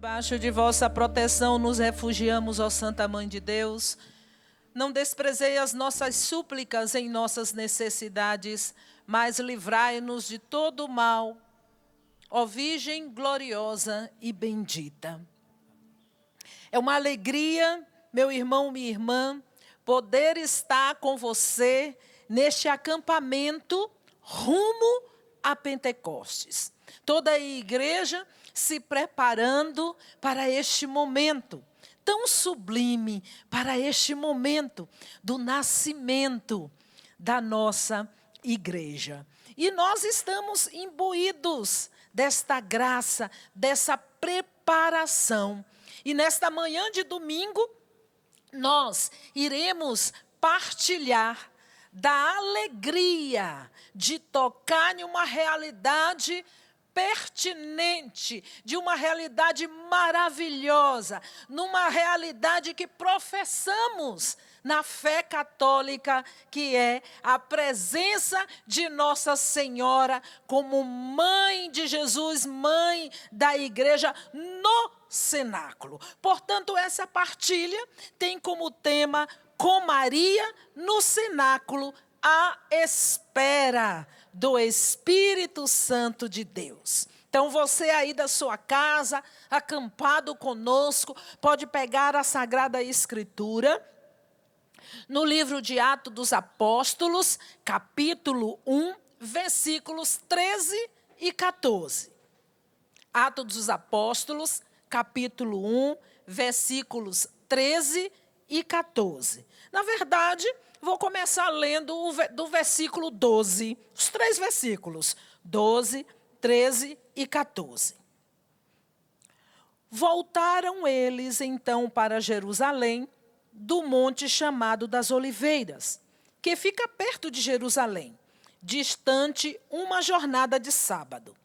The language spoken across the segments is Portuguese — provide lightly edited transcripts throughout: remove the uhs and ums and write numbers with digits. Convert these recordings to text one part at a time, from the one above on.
Debaixo de vossa proteção nos refugiamos, ó Santa Mãe de Deus. Não desprezei as nossas súplicas em nossas necessidades, mas livrai-nos de todo o mal, ó Virgem gloriosa e bendita. É uma alegria, meu irmão, minha irmã, poder estar com você neste acampamento rumo a Pentecostes. Toda a igreja se preparando para este momento tão sublime, para este momento do nascimento da nossa igreja. E nós estamos imbuídos desta graça, dessa preparação. E nesta manhã de domingo, nós iremos partilhar da alegria de tocar em uma realidade pertinente, de uma realidade maravilhosa, numa realidade que professamos na fé católica, que é a presença de Nossa Senhora como mãe de Jesus, mãe da igreja no cenáculo. Portanto, essa partilha tem como tema Com Maria no cenáculo, à espera do Espírito Santo de Deus. Então, você aí da sua casa, acampado conosco, pode pegar a Sagrada Escritura, no livro de Atos dos Apóstolos, capítulo 1, versículos 13 e 14. Atos dos Apóstolos, capítulo 1, versículos 13 e 14. Na verdade, vou começar lendo do versículo 12, os 3 versículos, 12, 13 e 14. Voltaram eles, então, para Jerusalém, do monte chamado das Oliveiras, que fica perto de Jerusalém, distante uma jornada de sábado.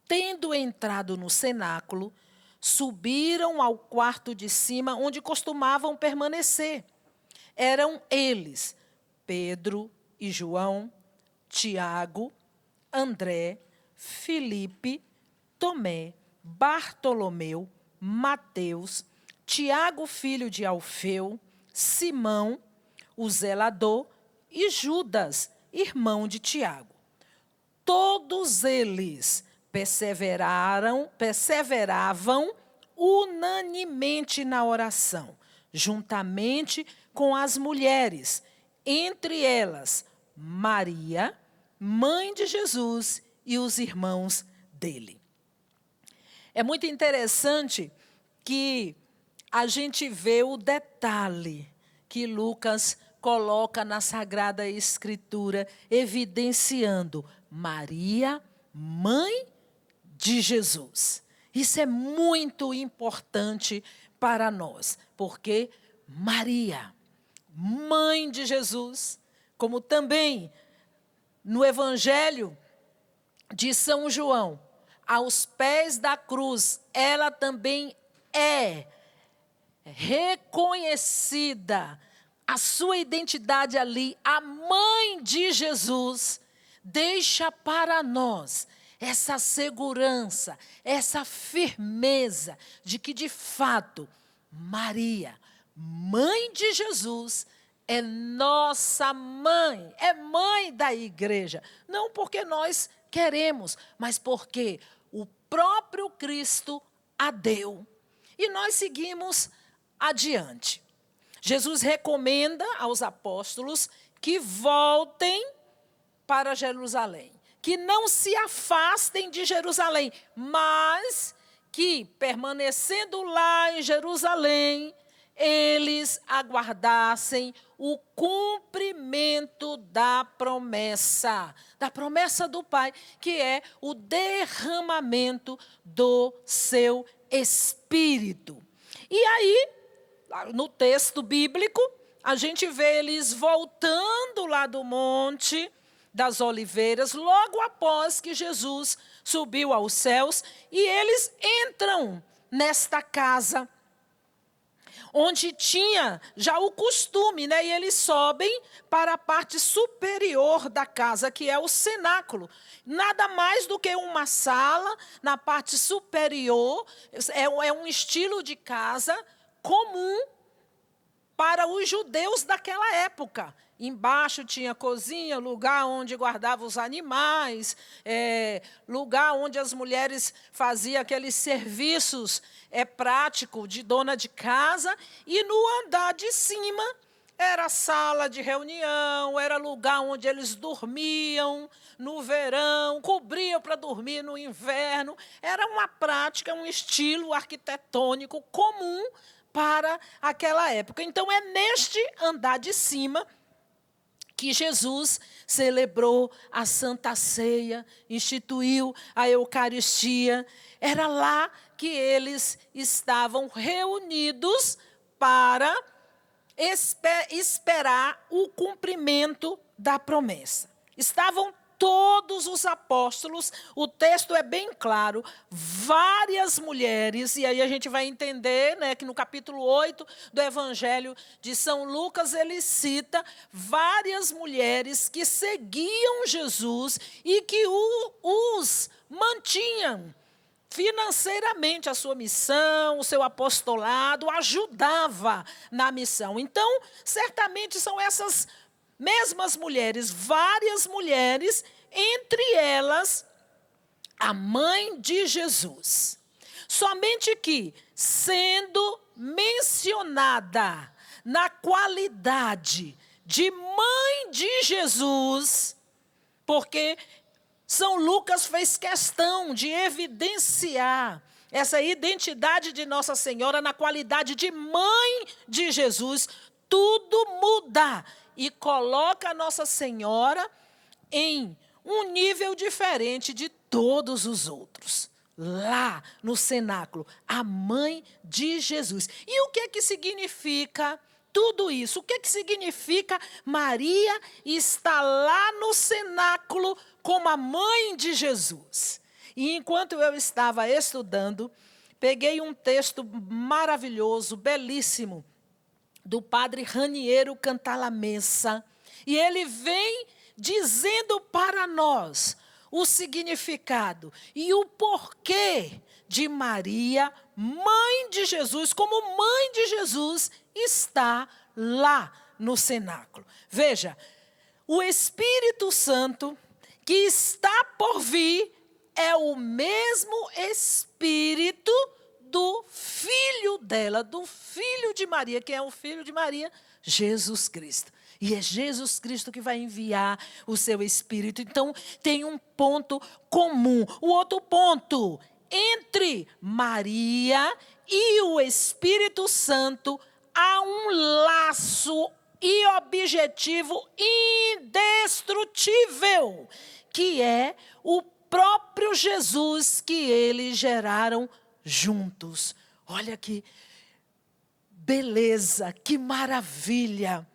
Tendo entrado no cenáculo, subiram ao quarto de cima, onde costumavam permanecer. Eram eles, Pedro e João, Tiago, André, Filipe, Tomé, Bartolomeu, Mateus, Tiago, filho de Alfeu, Simão, o zelador, e Judas, irmão de Tiago. Todos eles perseveravam unanimemente na oração, juntamente com as mulheres, entre elas Maria, mãe de Jesus, e os irmãos dele. É muito interessante que a gente vê o detalhe que Lucas coloca na Sagrada Escritura, evidenciando Maria, mãe de Jesus. Isso é muito importante para nós, porque Maria, mãe de Jesus, como também no Evangelho de São João, aos pés da cruz, ela também é reconhecida, a sua identidade ali, a mãe de Jesus, deixa para nós essa segurança, essa firmeza de que, de fato, Maria, mãe de Jesus, é nossa mãe, é mãe da igreja. Não porque nós queremos, mas porque o próprio Cristo a deu. E nós seguimos adiante. Jesus recomenda aos apóstolos que voltem para Jerusalém, que não se afastem de Jerusalém, mas que, permanecendo lá em Jerusalém, eles aguardassem o cumprimento da promessa do Pai, que é o derramamento do seu Espírito. E aí, no texto bíblico, a gente vê eles voltando lá do Monte das Oliveiras, logo após que Jesus subiu aos céus, e eles entram nesta casa. onde tinha já o costume, né? E eles sobem para a parte superior da casa, que é o cenáculo. Nada mais do que uma sala na parte superior, é um estilo de casa comum para os judeus daquela época. Embaixo tinha cozinha, lugar onde guardavam os animais, lugar onde as mulheres faziam aqueles serviços práticos de dona de casa. E no andar de cima era sala de reunião, era lugar onde eles dormiam no verão, cobriam para dormir no inverno. Era uma prática, um estilo arquitetônico comum para aquela época. Então, é neste andar de cima que Jesus celebrou a Santa Ceia, instituiu a Eucaristia. Era lá que eles estavam reunidos para esperar o cumprimento da promessa. Estavam todos os apóstolos, o texto é bem claro, várias mulheres, e aí a gente vai entender, né, que no capítulo 8 do Evangelho de São Lucas, ele cita várias mulheres que seguiam Jesus e que os mantinham financeiramente a sua missão, o seu apostolado, ajudava na missão. Então, certamente são essas mesmas mulheres, várias mulheres, entre elas a mãe de Jesus. Somente que, sendo mencionada na qualidade de mãe de Jesus, porque São Lucas fez questão de evidenciar essa identidade de Nossa Senhora na qualidade de mãe de Jesus, tudo muda e coloca a Nossa Senhora em um nível diferente de todos os outros. Lá no cenáculo, a mãe de Jesus. E o que significa tudo isso? O que significa Maria estar lá no cenáculo como a mãe de Jesus? E enquanto eu estava estudando, peguei um texto maravilhoso, belíssimo, do padre Raniero Cantalamessa, e ele vem dizendo para nós o significado e o porquê de Maria, mãe de Jesus, como mãe de Jesus, está lá no cenáculo. Veja, o Espírito Santo que está por vir é o mesmo Espírito do filho dela, do filho de Maria. Quem é o filho de Maria? Jesus Cristo. E é Jesus Cristo que vai enviar o seu Espírito. Então, tem um ponto comum. O outro ponto, entre Maria e o Espírito Santo, há um laço e objetivo indestrutível, que é o próprio Jesus que eles geraram juntos. Olha que beleza, que maravilha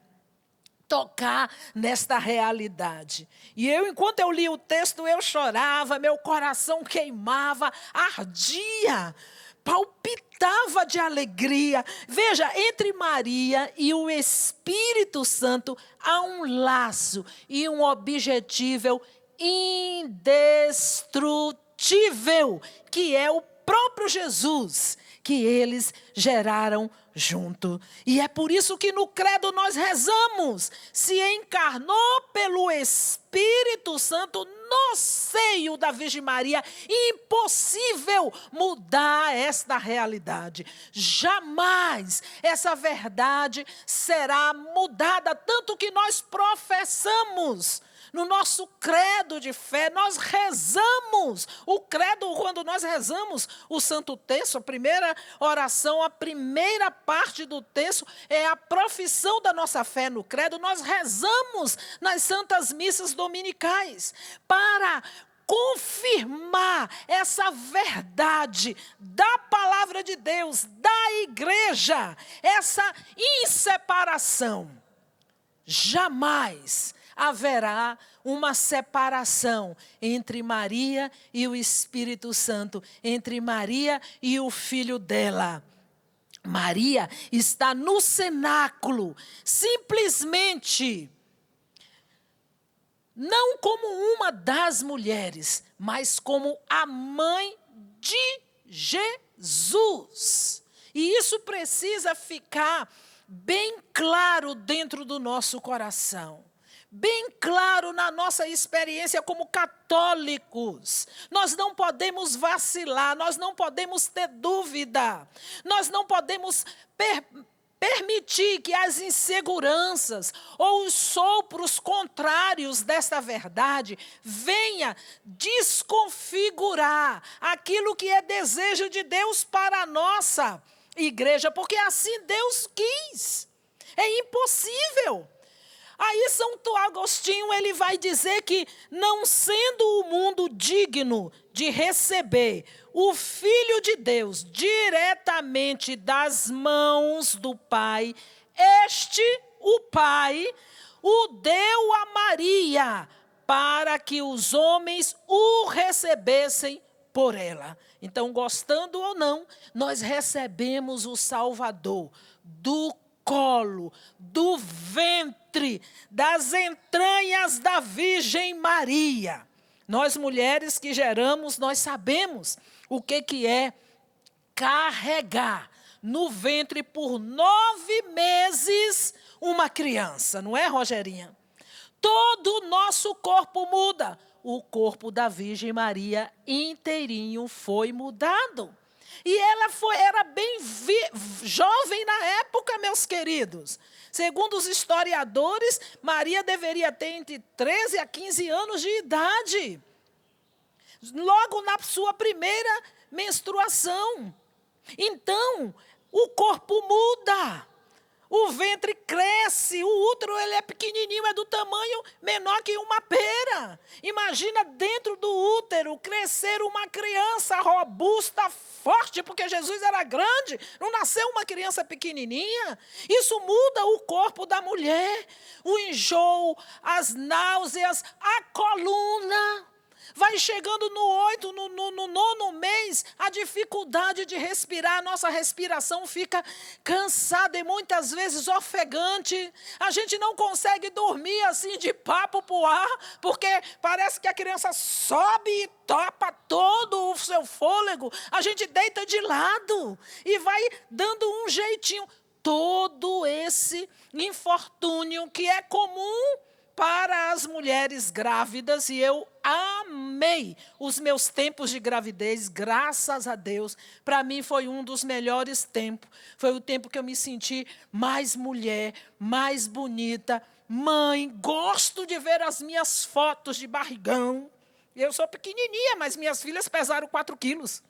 tocar nesta realidade. E enquanto eu li o texto, eu chorava, meu coração queimava, ardia, palpitava de alegria. Veja, entre Maria e o Espírito Santo há um laço e um objetivo indestrutível, que é o próprio Jesus, que eles geraram junto. E é por isso que no credo nós rezamos: se encarnou pelo Espírito Santo no seio da Virgem Maria. Impossível mudar esta realidade. Jamais essa verdade será mudada, tanto que nós professamos. No nosso credo de fé, nós rezamos. O credo, quando nós rezamos o Santo Terço, a primeira oração, a primeira parte do terço é a profissão da nossa fé no credo. Nós rezamos nas santas missas dominicais para confirmar essa verdade da palavra de Deus, da igreja, essa inseparação. Jamais haverá uma separação entre Maria e o Espírito Santo, entre Maria e o filho dela. Maria está no cenáculo, simplesmente, não como uma das mulheres, mas como a mãe de Jesus. E isso precisa ficar bem claro dentro do nosso coração. Bem claro na nossa experiência como católicos. Nós não podemos vacilar, nós não podemos ter dúvida. Nós não podemos permitir que as inseguranças ou os sopros contrários desta verdade venha desconfigurar aquilo que é desejo de Deus para a nossa igreja, porque assim Deus quis. É impossível. Aí São Agostinho ele vai dizer que, não sendo o mundo digno de receber o Filho de Deus diretamente das mãos do Pai, o Pai, o deu a Maria para que os homens o recebessem por ela. Então, gostando ou não, nós recebemos o Salvador do colo, do ventre, das entranhas da Virgem Maria. Nós mulheres que geramos, nós sabemos o que é carregar no ventre por 9 meses uma criança, não é, Rogerinha? Todo o nosso corpo muda. O corpo da Virgem Maria inteirinho foi mudado. E ela era bem jovem na época, meus queridos. Segundo os historiadores, Maria deveria ter entre 13 a 15 anos de idade. Logo na sua primeira menstruação. Então, o corpo muda. O ventre cresce, o útero ele é pequenininho, é do tamanho menor que uma pera. Imagina dentro do útero crescer uma criança robusta, forte, porque Jesus era grande, não nasceu uma criança pequenininha. Isso muda o corpo da mulher, o enjoo, as náuseas, a coluna. Vai chegando no 9º mês, a dificuldade de respirar, a nossa respiração fica cansada e muitas vezes ofegante. A gente não consegue dormir assim de papo pro ar, porque parece que a criança sobe e topa todo o seu fôlego. A gente deita de lado e vai dando um jeitinho. Todo esse infortúnio que é comum para as mulheres grávidas, e eu amei os meus tempos de gravidez, graças a Deus. Para mim foi um dos melhores tempos. Foi o tempo que eu me senti mais mulher, mais bonita, mãe. Gosto de ver as minhas fotos de barrigão. Eu sou pequenininha, mas minhas filhas pesaram 4 quilos.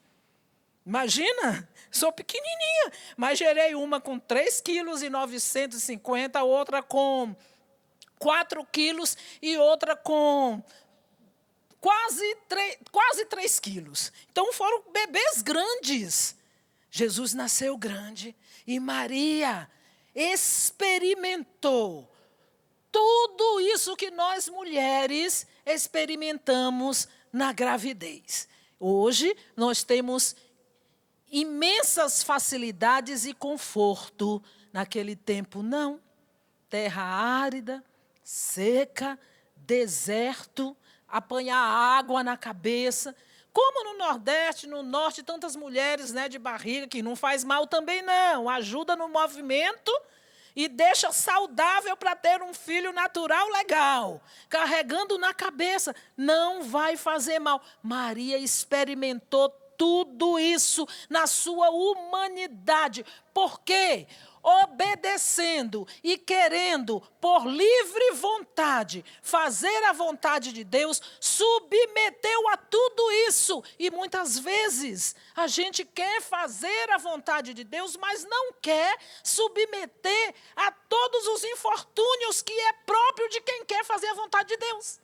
Imagina, sou pequenininha, mas gerei uma com 3,950 quilos, outra com 4 quilos e outra com quase 3 quilos. Então foram bebês grandes. Jesus nasceu grande e Maria experimentou tudo isso que nós mulheres experimentamos na gravidez. Hoje nós temos imensas facilidades e conforto. Naquele tempo não. Terra árida, seca, deserto, apanhar água na cabeça. Como no Nordeste, no Norte, tantas mulheres, né, de barriga, que não faz mal também não. Ajuda no movimento e deixa saudável para ter um filho natural legal. Carregando na cabeça, não vai fazer mal. Maria experimentou tudo isso na sua humanidade. Por quê? Obedecendo e querendo, por livre vontade, fazer a vontade de Deus, submeteu a tudo isso. E muitas vezes a gente quer fazer a vontade de Deus, mas não quer submeter a todos os infortúnios que é próprio de quem quer fazer a vontade de Deus.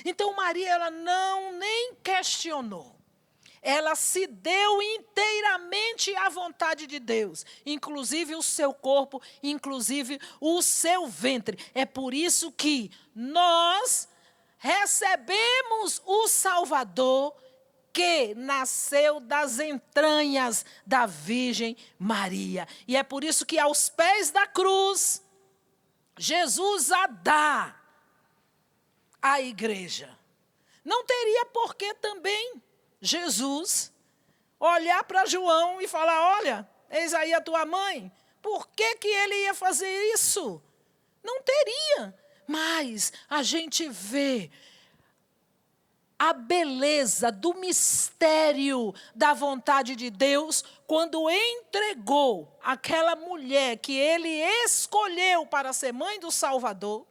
Então Maria, ela nem questionou. Ela se deu inteiramente à vontade de Deus, inclusive o seu corpo, inclusive o seu ventre. É por isso que nós recebemos o Salvador que nasceu das entranhas da Virgem Maria. E é por isso que aos pés da cruz, Jesus a dá à igreja. Não teria por que também Jesus olhar para João e falar, olha, eis aí a tua mãe. Por que que ele ia fazer isso? Não teria. Mas a gente vê a beleza do mistério da vontade de Deus quando entregou aquela mulher que ele escolheu para ser mãe do Salvador,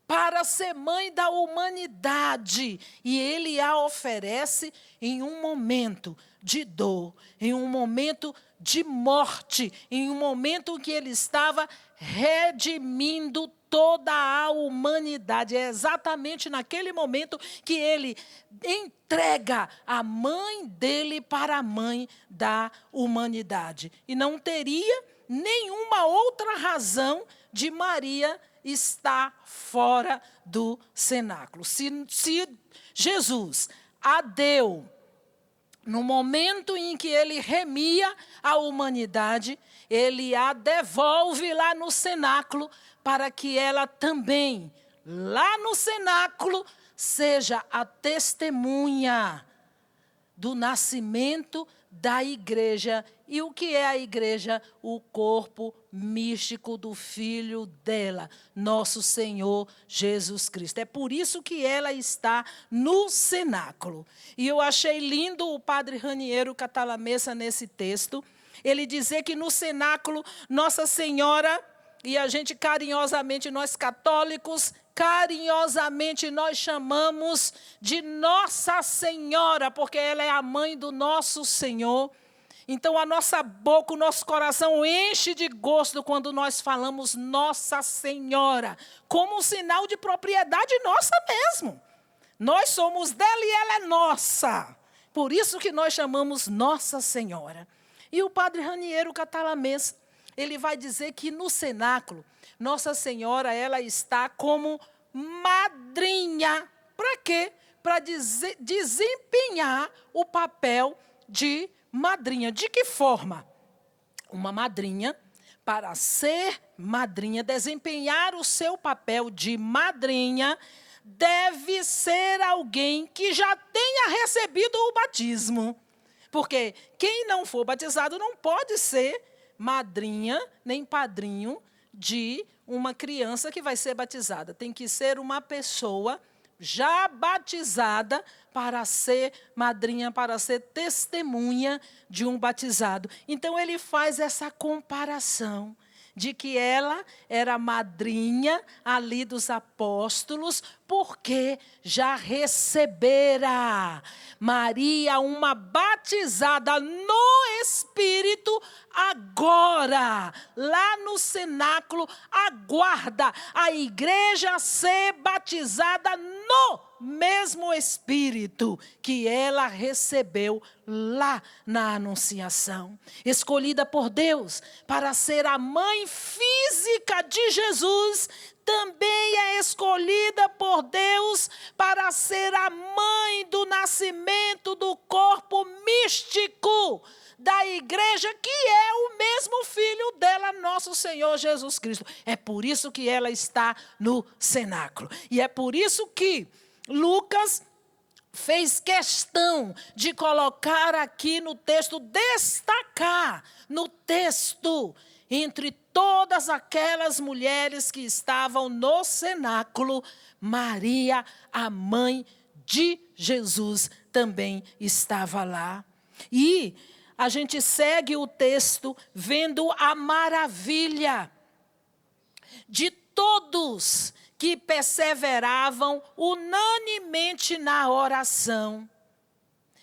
para ser mãe da humanidade. E ele a oferece em um momento de dor, em um momento de morte, em um momento em que ele estava redimindo toda a humanidade. É exatamente naquele momento que ele entrega a mãe dele para a mãe da humanidade. E não teria nenhuma outra razão de Maria estar fora do cenáculo. Se Jesus a deu no momento em que ele remia a humanidade, ele a devolve lá no cenáculo para que ela também, lá no cenáculo, seja a testemunha do nascimento da igreja. E o que é a igreja? O corpo místico do Filho dela, nosso Senhor Jesus Cristo. É por isso que ela está no cenáculo. E eu achei lindo o padre Raniero Catalamessa nesse texto, ele dizer que no cenáculo Nossa Senhora, e a gente carinhosamente, nós católicos, carinhosamente nós chamamos de Nossa Senhora, porque ela é a mãe do nosso Senhor. Então a nossa boca, o nosso coração enche de gosto quando nós falamos Nossa Senhora, como um sinal de propriedade nossa mesmo. Nós somos dela e ela é nossa. Por isso que nós chamamos Nossa Senhora. E o padre Raniero Catalamessa, ele vai dizer que no cenáculo, Nossa Senhora, ela está como madrinha. Para quê? Para desempenhar o papel de madrinha. De que forma? Uma madrinha, para ser madrinha, desempenhar o seu papel de madrinha, deve ser alguém que já tenha recebido o batismo. Porque quem não for batizado não pode ser madrinha nem padrinho de uma criança que vai ser batizada. Tem que ser uma pessoa já batizada para ser madrinha, para ser testemunha de um batizado. Então ele faz essa comparação de que ela era madrinha ali dos apóstolos, porque já recebera Maria, uma batizada no Espírito, agora, lá no cenáculo, aguarda a igreja ser batizada no mesmo Espírito que ela recebeu lá na Anunciação. Escolhida por Deus para ser a mãe física de Jesus, também é escolhida por Deus para ser a mãe do nascimento do corpo místico da igreja, que é o mesmo filho dela, nosso Senhor Jesus Cristo. É por isso que ela está no cenáculo. E é por isso que Lucas fez questão de colocar aqui no texto, destacar no texto, entre todas aquelas mulheres que estavam no cenáculo, Maria, a mãe de Jesus, também estava lá. E a gente segue o texto vendo a maravilha de todos que perseveravam unanimemente na oração.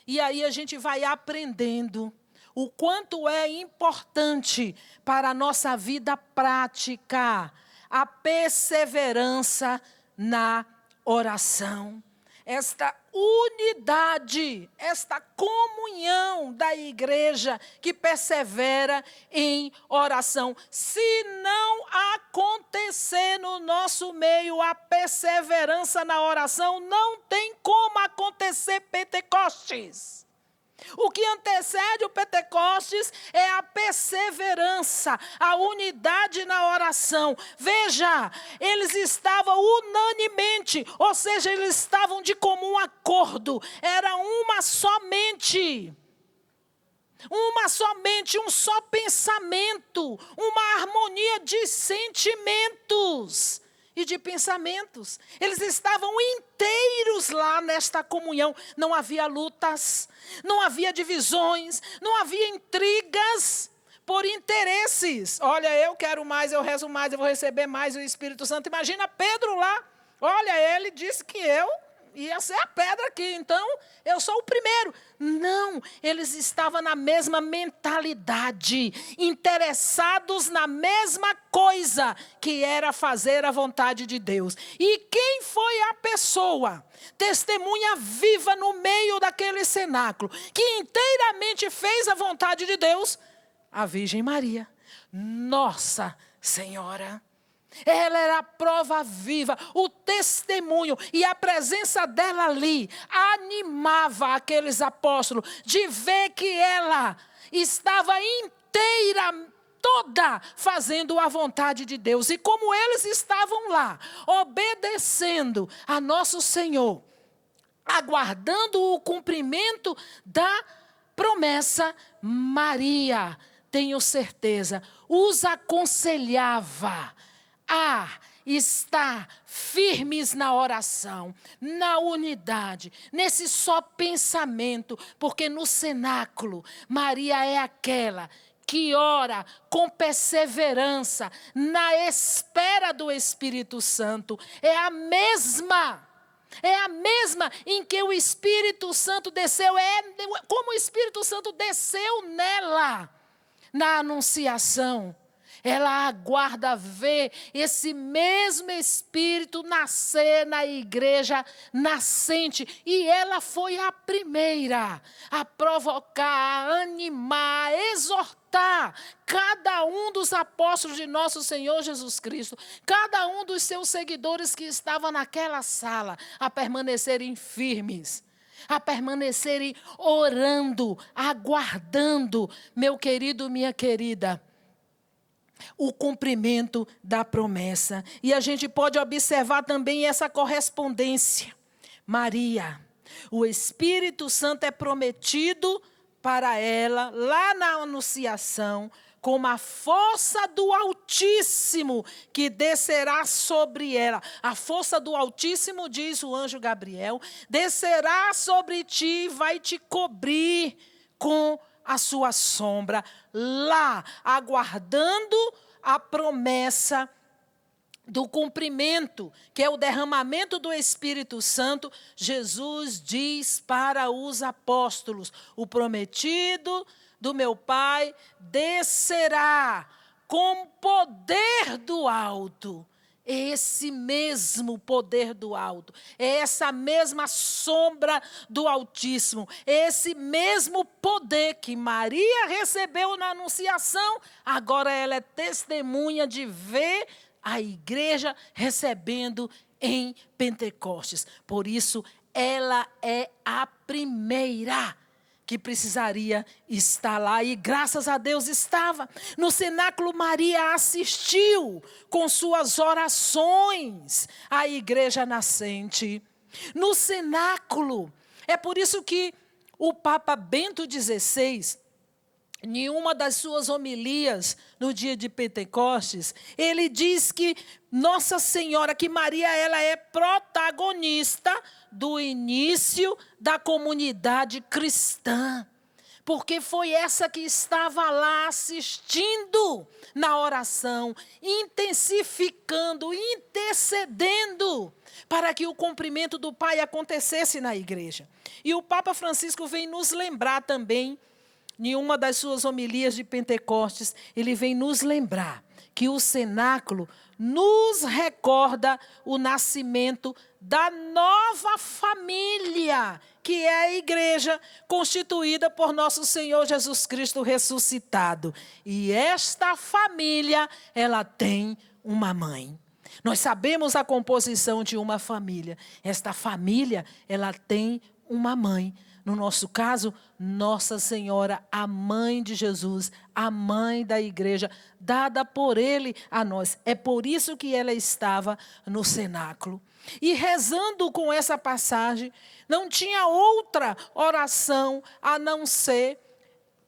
E aí a gente vai aprendendo o quanto é importante para a nossa vida prática a perseverança na oração. esta unidade, esta comunhão da igreja que persevera em oração. Se não acontecer no nosso meio a perseverança na oração, não tem como acontecer Pentecostes. O que antecede o Pentecostes é a perseverança, a unidade na oração. Veja, eles estavam unanimemente, ou seja, eles estavam de comum acordo. Era uma somente, um só pensamento, uma harmonia de sentimentos e de pensamentos. Eles estavam inteiros lá nesta comunhão. Não havia lutas, não havia divisões, não havia intrigas por interesses. Olha, eu quero mais, eu rezo mais, eu vou receber mais o Espírito Santo. Imagina Pedro lá. Olha, ele disse que eu ia ser a pedra aqui, então eu sou o primeiro. Não, eles estavam na mesma mentalidade, interessados na mesma coisa, que era fazer a vontade de Deus. E quem foi a pessoa, testemunha viva no meio daquele cenáculo, que inteiramente fez a vontade de Deus? A Virgem Maria, Nossa Senhora. Ela era a prova viva, o testemunho, e a presença dela ali animava aqueles apóstolos de ver que ela estava inteira, toda, fazendo a vontade de Deus. E como eles estavam lá, obedecendo a nosso Senhor, aguardando o cumprimento da promessa, Maria, tenho certeza, os aconselhava a estar firmes na oração, na unidade, nesse só pensamento, porque no cenáculo, Maria é aquela que ora com perseverança, na espera do Espírito Santo. É a mesma em que o Espírito Santo desceu, como o Espírito Santo desceu nela, na anunciação. Ela aguarda ver esse mesmo Espírito nascer na igreja nascente. E ela foi a primeira a provocar, a animar, a exortar cada um dos apóstolos de nosso Senhor Jesus Cristo, cada um dos seus seguidores que estavam naquela sala, a permanecerem firmes, a permanecerem orando, aguardando, meu querido, minha querida, o cumprimento da promessa. E a gente pode observar também essa correspondência. Maria, o Espírito Santo é prometido para ela, lá na anunciação, como a força do Altíssimo que descerá sobre ela. A força do Altíssimo, diz o anjo Gabriel, descerá sobre ti e vai te cobrir com a sua sombra, lá, aguardando a promessa do cumprimento, que é o derramamento do Espírito Santo. Jesus diz para os apóstolos: o prometido do meu Pai descerá com poder do alto. Esse mesmo poder do alto, essa mesma sombra do Altíssimo, esse mesmo poder que Maria recebeu na anunciação, agora ela é testemunha de ver a igreja recebendo em Pentecostes. Por isso, ela é a primeira que precisaria estar lá, e graças a Deus estava. No cenáculo, Maria assistiu com suas orações à igreja nascente. No cenáculo, é por isso que o Papa Bento XVI, em uma das suas homilias no dia de Pentecostes, ele diz que Nossa Senhora, que Maria, ela é protagonista do início da comunidade cristã, porque foi essa que estava lá assistindo na oração, intensificando, intercedendo para que o cumprimento do Pai acontecesse na igreja. E o Papa Francisco vem nos lembrar também, em uma das suas homilias de Pentecostes, ele vem nos lembrar que o cenáculo nos recorda o nascimento da nova família, que é a igreja constituída por nosso Senhor Jesus Cristo ressuscitado. E esta família, ela tem uma mãe. Nós sabemos a composição de uma família. Esta família, ela tem uma mãe. No nosso caso, Nossa Senhora, a mãe de Jesus, a mãe da igreja, dada por Ele a nós. É por isso que ela estava no cenáculo. E rezando com essa passagem, não tinha outra oração a não ser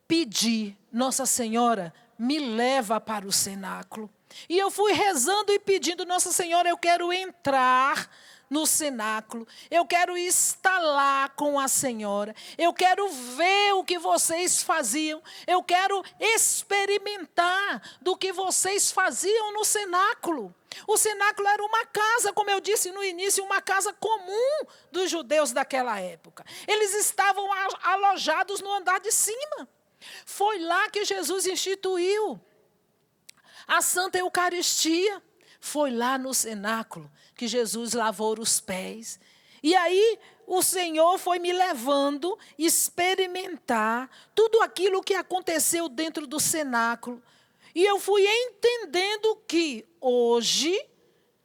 pedir: Nossa Senhora, me leva para o cenáculo. E eu fui rezando e pedindo: Nossa Senhora, eu quero entrar no cenáculo, eu quero estar lá com a Senhora, eu quero ver o que vocês faziam, eu quero experimentar do que vocês faziam no cenáculo. O cenáculo era uma casa, como eu disse no início, uma casa comum dos judeus daquela época. Eles estavam alojados no andar de cima. Foi lá que Jesus instituiu a Santa Eucaristia. Foi lá no cenáculo que Jesus lavou os pés. E aí o Senhor foi me levando a experimentar tudo aquilo que aconteceu dentro do cenáculo. E eu fui entendendo que hoje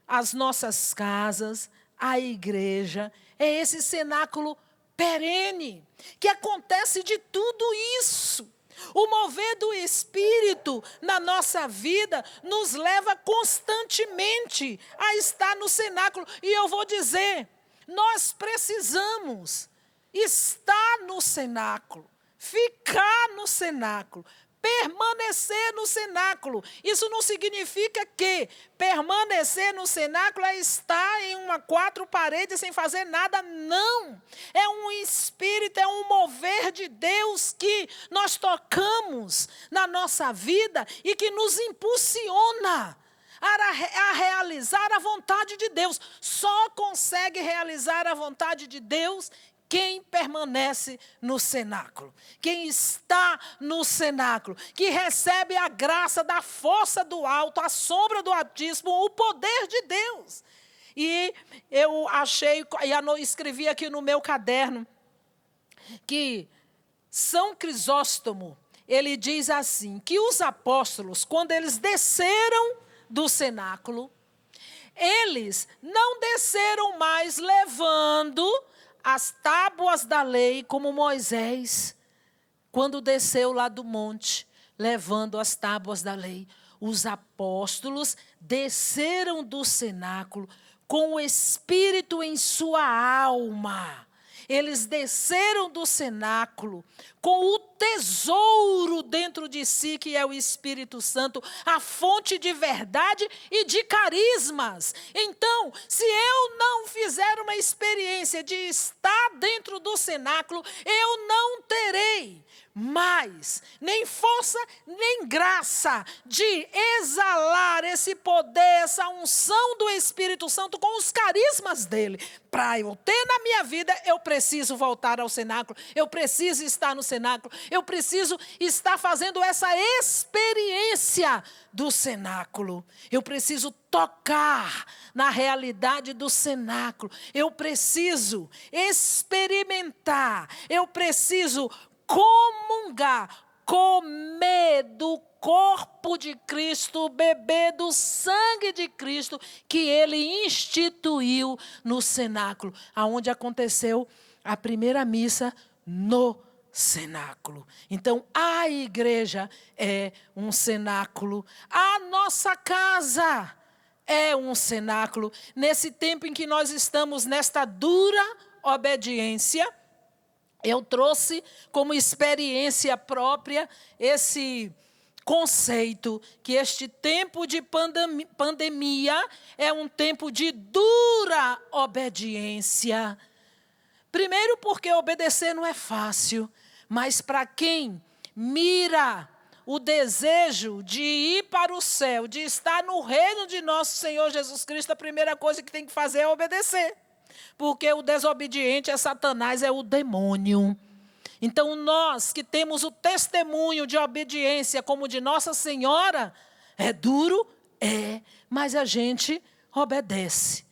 as nossas casas, a igreja, é esse cenáculo perene, que acontece de tudo isso. O mover do Espírito na nossa vida nos leva constantemente a estar no cenáculo. E eu vou dizer, nós precisamos estar no cenáculo, ficar no cenáculo, permanecer no cenáculo. Isso não significa que permanecer no cenáculo é estar em quatro paredes sem fazer nada. Não. É um espírito, é um mover de Deus que nós tocamos na nossa vida e que nos impulsiona a realizar a vontade de Deus. Só consegue realizar a vontade de Deus quem permanece no cenáculo, quem está no cenáculo, que recebe a graça da força do alto, a sombra do Altíssimo, o poder de Deus. E eu escrevi aqui no meu caderno que São Crisóstomo, ele diz assim, que os apóstolos, quando eles desceram do cenáculo, eles não desceram mais levando as tábuas da lei, como Moisés, quando desceu lá do monte, levando as tábuas da lei. Os apóstolos desceram do cenáculo com o Espírito em sua alma. Eles desceram do cenáculo com o tesouro dentro de si, que é o Espírito Santo, a fonte de verdade e de carismas. Então, se eu não fizer uma experiência de estar dentro do cenáculo, eu não terei mais nem força, nem graça de exalar esse poder, essa unção do Espírito Santo com os carismas dele. Para eu ter na minha vida, eu preciso voltar ao cenáculo, eu preciso estar no cenáculo, eu preciso estar fazendo essa experiência do cenáculo. Eu preciso tocar na realidade do cenáculo, eu preciso experimentar, eu preciso comungar, comer do corpo de Cristo, beber do sangue de Cristo que Ele instituiu no cenáculo, aonde aconteceu a primeira missa no cenáculo. Então, a igreja é um cenáculo, a nossa casa é um cenáculo. Nesse tempo em que nós estamos nesta dura obediência, eu trouxe como experiência própria esse conceito que este tempo de pandemia é um tempo de dura obediência. Primeiro porque obedecer não é fácil, mas para quem mira o desejo de ir para o céu, de estar no reino de nosso Senhor Jesus Cristo, a primeira coisa que tem que fazer é obedecer. Porque o desobediente é Satanás, é o demônio. Então nós que temos o testemunho de obediência como de Nossa Senhora, É duro? É, mas a gente obedece.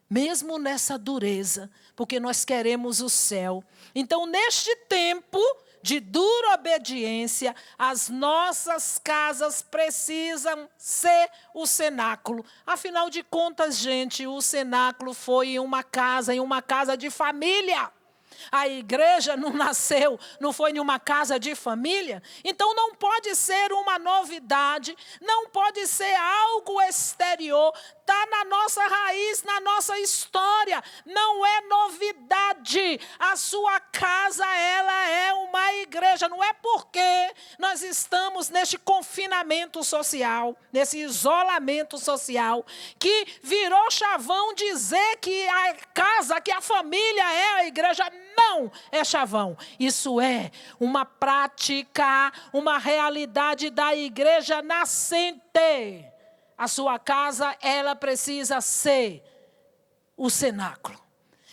Mesmo nessa dureza, porque nós queremos o céu. Então, neste tempo de dura obediência, as nossas casas precisam ser o cenáculo. Afinal de contas, gente, o cenáculo foi em uma casa de família. A igreja não nasceu, não foi em uma casa de família. Então não pode ser uma novidade, não pode ser algo exterior. Está na nossa raiz, na nossa história. Não é novidade. A sua casa, ela é uma igreja. Não é porque nós estamos neste confinamento social, nesse isolamento social, que virou chavão dizer que a casa, que a família é a igreja. Não é chavão. Isso é uma prática, uma realidade da igreja nascente. A sua casa, ela precisa ser o cenáculo.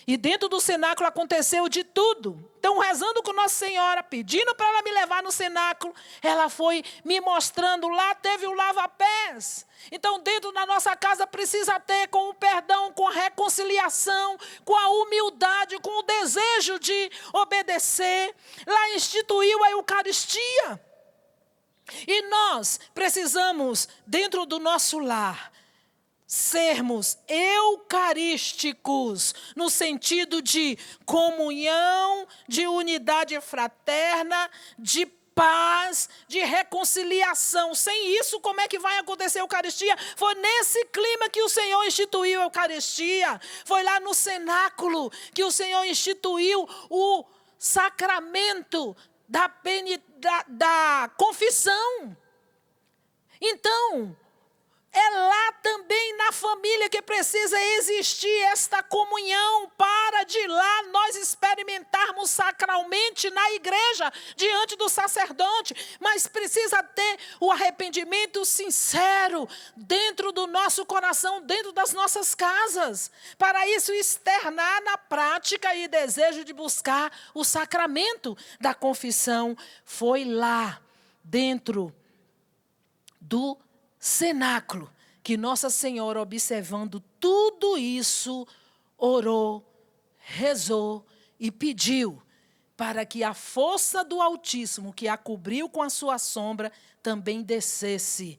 E dentro do cenáculo aconteceu de tudo. Então, rezando com Nossa Senhora, pedindo para ela me levar no cenáculo, ela foi me mostrando, lá teve o lava-pés. Então, dentro da nossa casa precisa ter com o perdão, com a reconciliação, com a humildade, com o desejo de obedecer. Lá instituiu a Eucaristia. E nós precisamos, dentro do nosso lar, sermos eucarísticos, no sentido de comunhão, de unidade fraterna, de paz, de reconciliação. Sem isso, como é que vai acontecer a Eucaristia? Foi nesse clima que o Senhor instituiu a Eucaristia. Foi lá no cenáculo que o Senhor instituiu o sacramento da confissão. Então, é lá também na família que precisa existir esta comunhão, para de lá nós experimentarmos sacralmente na igreja, diante do sacerdote. Mas precisa ter o arrependimento sincero dentro do nosso coração, dentro das nossas casas. Para isso externar na prática e desejo de buscar o sacramento da confissão. Foi lá, dentro do cenáculo, que Nossa Senhora, observando tudo isso, orou, rezou e pediu para que a força do Altíssimo, que a cobriu com a sua sombra, também descesse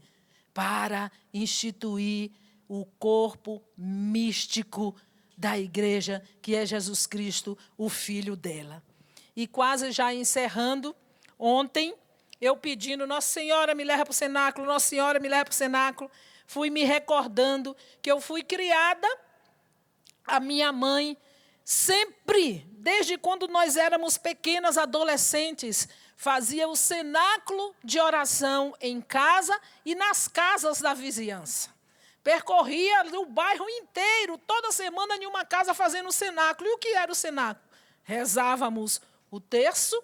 para instituir o corpo místico da igreja, que é Jesus Cristo, o Filho dela. E quase já encerrando, ontem, eu pedindo, Nossa Senhora me leva para o cenáculo, Nossa Senhora me leva para o cenáculo, fui me recordando que eu fui criada, a minha mãe, sempre, desde quando nós éramos pequenas adolescentes, fazia o cenáculo de oração em casa e nas casas da vizinhança. Percorria o bairro inteiro, toda semana em uma casa fazendo o cenáculo. E o que era o cenáculo? Rezávamos o terço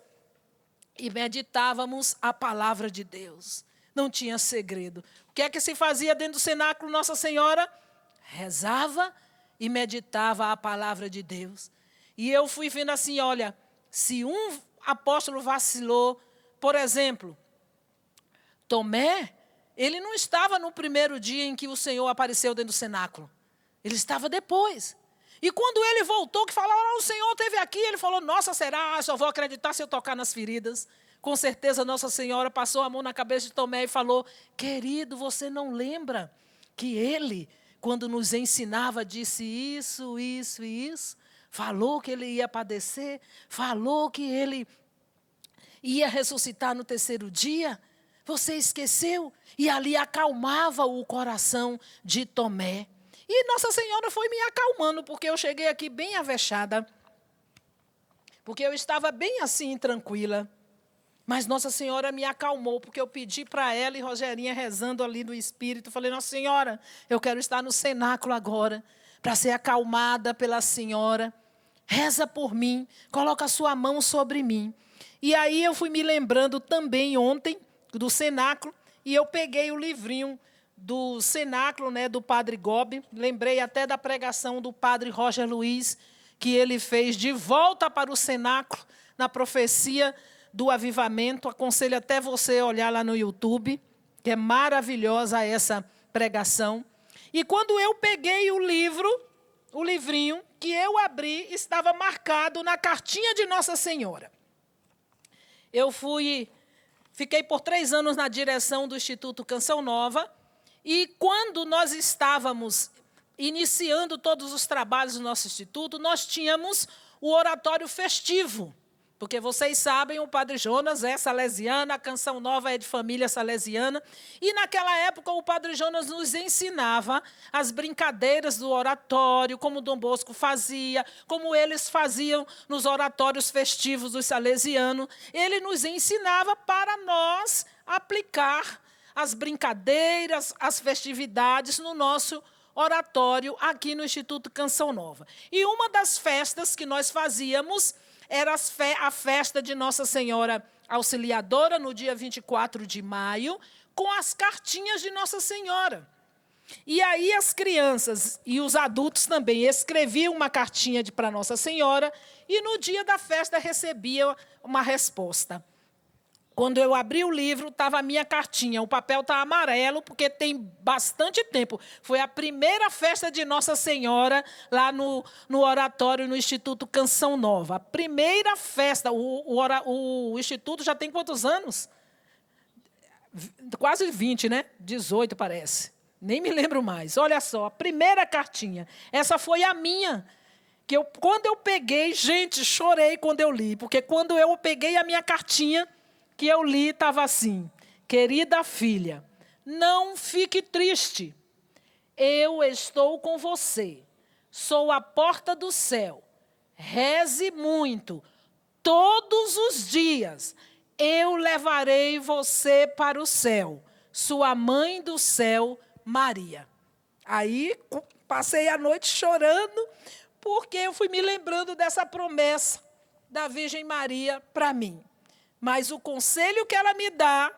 e meditávamos a palavra de Deus. Não tinha segredo. O que é que se fazia dentro do cenáculo, Nossa Senhora? Rezava e meditava a palavra de Deus. E eu fui vendo assim, olha, se um apóstolo vacilou, por exemplo, Tomé, ele não estava no primeiro dia em que o Senhor apareceu dentro do cenáculo. Ele estava depois. E quando ele voltou, que falou, o Senhor esteve aqui, ele falou, nossa, será? Só vou acreditar se eu tocar nas feridas. Com certeza, Nossa Senhora passou a mão na cabeça de Tomé e falou, querido, você não lembra que ele, quando nos ensinava, disse isso, isso e isso? Falou que ele ia padecer, falou que ele ia ressuscitar no terceiro dia? Você esqueceu? E ali acalmava o coração de Tomé. E Nossa Senhora foi me acalmando, porque eu cheguei aqui bem avexada. Porque eu estava bem assim, tranquila. Mas Nossa Senhora me acalmou, porque eu pedi para ela e Rogerinha rezando ali no Espírito. Falei, Nossa Senhora, eu quero estar no cenáculo agora, para ser acalmada pela Senhora. Reza por mim, coloca a sua mão sobre mim. E aí eu fui me lembrando também ontem do cenáculo, e eu peguei o livrinho do cenáculo, né, do Padre Gobi. Lembrei até da pregação do Padre Roger Luiz, que ele fez de volta para o cenáculo, na profecia do avivamento. Aconselho até você olhar lá no YouTube, que é maravilhosa essa pregação. E quando eu peguei o livrinho que eu abri, estava marcado na cartinha de Nossa Senhora. Eu fiquei por 3 anos na direção do Instituto Canção Nova, e quando nós estávamos iniciando todos os trabalhos do nosso instituto, nós tínhamos o oratório festivo, porque vocês sabem, o Padre Jonas é salesiano, a Canção Nova é de família salesiana, e naquela época o Padre Jonas nos ensinava as brincadeiras do oratório, como Dom Bosco fazia, como eles faziam nos oratórios festivos dos salesianos. Ele nos ensinava para nós aplicar as brincadeiras, as festividades no nosso oratório aqui no Instituto Canção Nova. E uma das festas que nós fazíamos era a festa de Nossa Senhora Auxiliadora, no dia 24 de maio, com as cartinhas de Nossa Senhora. E aí as crianças e os adultos também escreviam uma cartinha para Nossa Senhora, e no dia da festa recebia uma resposta. Quando eu abri o livro, estava a minha cartinha. O papel está amarelo, porque tem bastante tempo. Foi a primeira festa de Nossa Senhora, lá no oratório, no Instituto Canção Nova. A primeira festa. O Instituto já tem quantos anos? Quase 20, né? 18, parece. Nem me lembro mais. Olha só, a primeira cartinha. Essa foi a minha. Quando eu peguei, gente, chorei quando eu li. Porque quando eu peguei a minha cartinha, que eu li, estava assim: querida filha, não fique triste. Eu estou com você. Sou a porta do céu. Reze muito. Todos os dias eu levarei você para o céu. Sua mãe do céu, Maria. Aí passei a noite chorando, porque eu fui me lembrando dessa promessa da Virgem Maria para mim. Mas o conselho que ela me dá,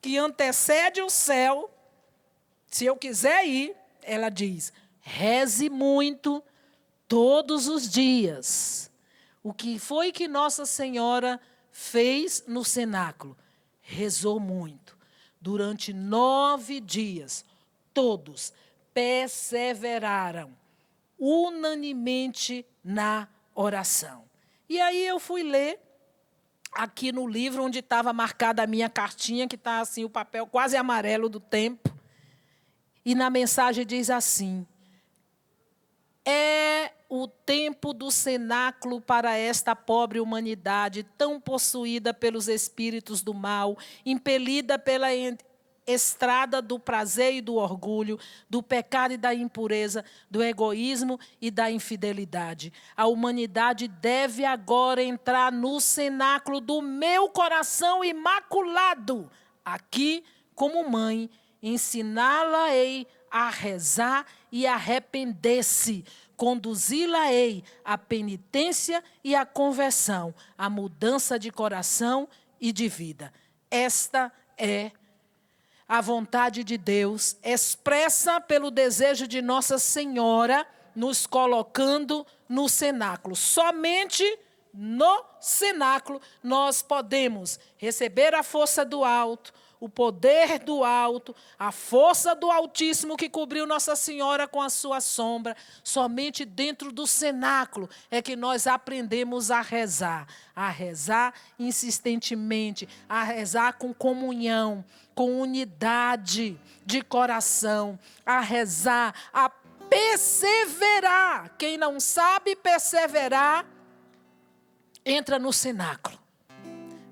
que antecede o céu, se eu quiser ir, ela diz: reze muito todos os dias. O que foi que Nossa Senhora fez no cenáculo? Rezou muito. Durante 9 dias, todos perseveraram unanimemente na oração. E aí eu fui ler aqui no livro onde estava marcada a minha cartinha, que está assim, o papel quase amarelo do tempo. E na mensagem diz assim: é o tempo do cenáculo para esta pobre humanidade, tão possuída pelos espíritos do mal, impelida pela estrada do prazer e do orgulho, do pecado e da impureza, do egoísmo e da infidelidade. A humanidade deve agora entrar no cenáculo do meu coração imaculado. Aqui, como mãe, ensiná-la-ei a rezar e arrepender-se. Conduzi-la-ei à penitência e à conversão, à mudança de coração e de vida. Esta é a vontade de Deus, expressa pelo desejo de Nossa Senhora, nos colocando no cenáculo. Somente no cenáculo nós podemos receber a força do alto, o poder do alto, a força do Altíssimo que cobriu Nossa Senhora com a sua sombra. Somente dentro do cenáculo é que nós aprendemos a rezar insistentemente, a rezar com comunhão, com unidade de coração, a rezar, a perseverar. Quem não sabe perseverar, entra no cenáculo.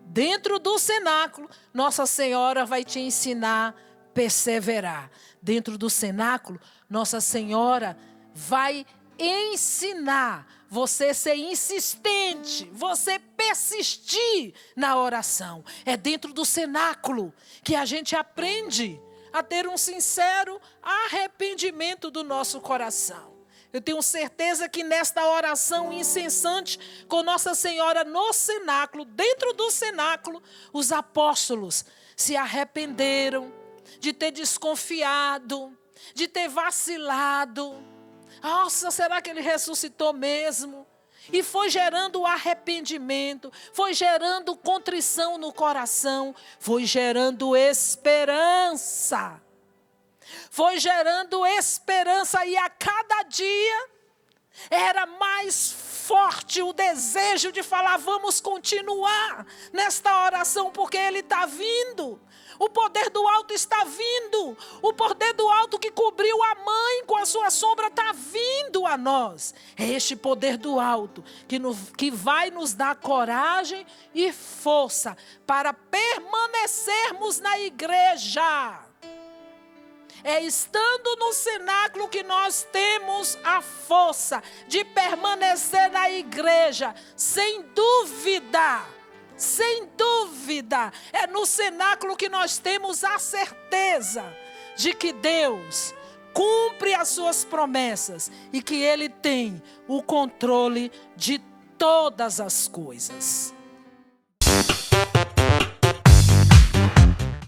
Dentro do cenáculo, Nossa Senhora vai te ensinar a perseverar. Dentro do cenáculo, Nossa Senhora vai ensinar você ser insistente, você persistir na oração. É dentro do cenáculo que a gente aprende a ter um sincero arrependimento do nosso coração. Eu tenho certeza que nesta oração incessante com Nossa Senhora no cenáculo, dentro do cenáculo, os apóstolos se arrependeram de ter desconfiado, de ter vacilado. Nossa, será que ele ressuscitou mesmo? E foi gerando arrependimento, foi gerando contrição no coração, foi gerando esperança. Foi gerando esperança e a cada dia era mais forte o desejo de falar, vamos continuar nesta oração, porque Ele está vindo. O poder do alto está vindo. O poder do alto que cobriu a mãe com a sua sombra está vindo a nós. É este poder do alto que vai nos dar coragem e força para permanecermos na igreja. É estando no cenáculo que nós temos a força de permanecer na igreja, sem dúvida. Sem dúvida, é no cenáculo que nós temos a certeza de que Deus cumpre as suas promessas e que Ele tem o controle de todas as coisas.